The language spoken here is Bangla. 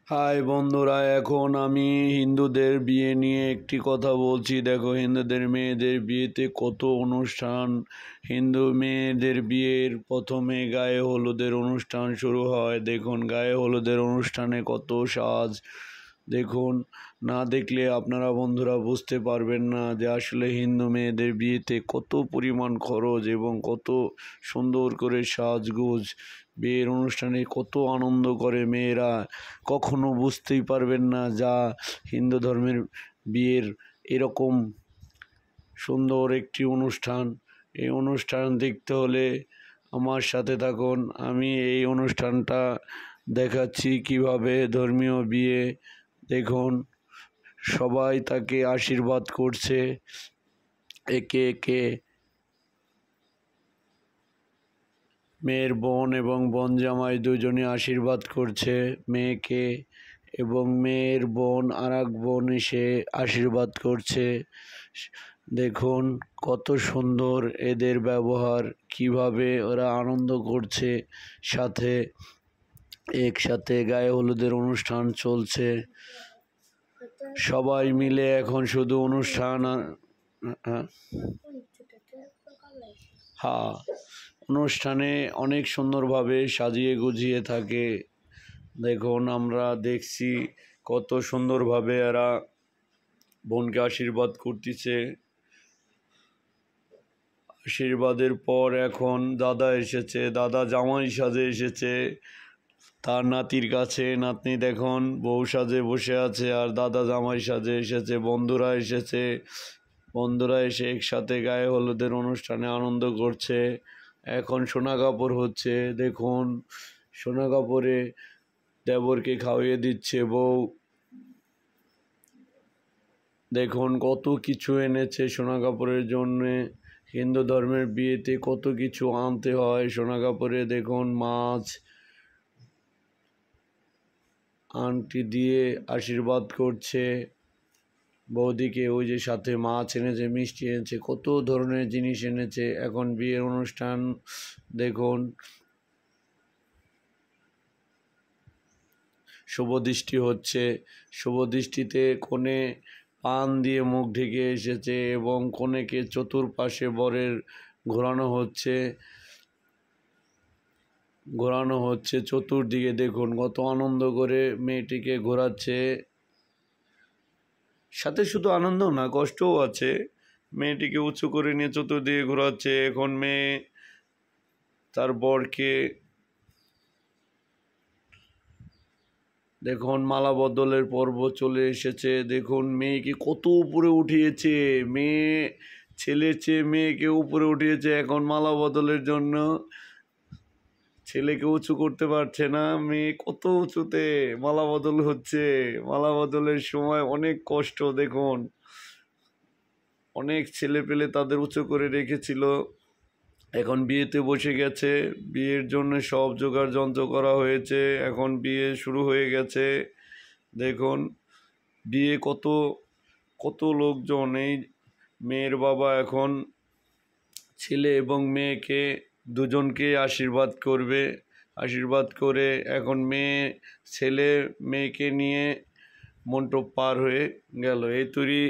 হাই বন্ধুরা, এখন আমি হিন্দুদের বিয়ে নিয়ে একটি কথা বলছি। দেখো, হিন্দুদের মেয়েদের বিয়েতে কত অনুষ্ঠান। হিন্দু মেয়েদের বিয়ের প্রথমে গায়ে হলুদের অনুষ্ঠান শুরু হয়। দেখুন, গায়ে হলুদের অনুষ্ঠানে কত সাজ। দেখুন, না দেখলে আপনারা বন্ধুরা বুঝতে পারবেন না যে আসলে হিন্দু মেয়েদের বিয়েতে কত পরিমাণ খরচ এবং কত সুন্দর করে সাজগোজ। বিয়ের অনুষ্ঠানে কত আনন্দ করে মেয়েরা, কখনো বুঝতেই পারবেন না যা হিন্দু ধর্মের বিয়ের এরকম সুন্দর একটি অনুষ্ঠান। এই অনুষ্ঠান দেখতে হলে আমার সাথে থাকুন। আমি এই অনুষ্ঠানটা দেখাচ্ছি কিভাবে ধর্মীয় বিয়ে। দেখুন, সবাই তাকে আশীর্বাদ করছে একে একে। মেয়ের বোন এবং বোন জামাই দুজনে আশীর্বাদ করছে মেয়েকে, এবং মেয়ের বোন আর এক বোন এসে আশীর্বাদ করছে। দেখুন কত সুন্দর এদের ব্যবহার, কিভাবে ওরা আনন্দ করছে, সাথে একসাথে গায়ে হলুদের অনুষ্ঠান চলছে। সবাই মিলে এখন শুধু অনুষ্ঠান। হ্যাঁ, অনুষ্ঠানে অনেক সুন্দরভাবে সাজিয়ে গুজিয়ে থাকে। দেখুন, আমরা দেখছি কত সুন্দরভাবে এরা বোনকে আশীর্বাদ করতেছে। আশীর্বাদের পর এখন দাদা এসেছে, দাদা জামাই সাজে এসেছে তার নাতির কাছে। নাতনি দেখুন বউ সাজে বসে আছে আর দাদা জামাই সাজে এসেছে। বন্ধুরা এসেছে, বন্ধুরা এসে একসাথে গায়ে হলুদের অনুষ্ঠানে আনন্দ করছে। এখন সোনা কাপড় হচ্ছে। দেখুন, সোনা কাপড়ে দেবরকে খাওয়িয়ে দিচ্ছে বউ। দেখুন কত কিছু এনেছে সোনা কাপড়ের জন্যে। হিন্দু ধর্মের বিয়েতে কত কিছু আনতে হয় সোনা কাপড়ে। দেখুন, মাছ আংটি দিয়ে আশীর্বাদ করছে বৌদিকে। ওই যে সাথে মাছ এনেছে, মিষ্টি এনেছে, কত ধরনের জিনিস এনেছে। এখন বিয়ের অনুষ্ঠান দেখুন, শুভদৃষ্টি হচ্ছে। শুভদৃষ্টিতে কনে পান দিয়ে মুখ ঢেকে এসেছে এবং কনেকে চতুর্পাশে বরের ঘোরানো হচ্ছে চতুর্দিকে। দেখুন কত আনন্দ করে মেয়েটিকে ঘোরাচ্ছে। সাথে শুধু আনন্দ না, কষ্টও আছে। মেয়েটিকে উঁচু করে নিয়ে চতুর্দিকে ঘোরাচ্ছে। এখন মেয়ে তার বরকে দেখুন, মালা বদলের পর্ব চলে এসেছে। দেখুন মেয়েকে কত উপরে উঠিয়েছে, ছেলের চেয়ে মেয়েকে উপরে উঠিয়েছে এখন মালা বদলের জন্য। ছেলেকে উঁচু করতে পারছে না, মেয়ে কত উঁচুতে মালা বদল হচ্ছে। মালা বদলের সময় অনেক কষ্ট। দেখুন, অনেক ছেলে পেলে তাদের উঁচু করে রেখেছিল, এখন বিয়েতে বসে গেছে। বিয়ের জন্য সব জোগাড় যন্ত্র করা হয়েছে, এখন বিয়ে শুরু হয়ে গেছে। দেখুন বিয়ে কত কত লোকজন। এই মেয়ের বাবা এখন ছেলে এবং মেয়েকে দুজনকে আশীর্বাদ করবে। আশীর্বাদ করে এখন ছেলে মেয়েকে নিয়ে মণ্ডপ পার হয়ে গেল। এই তুরি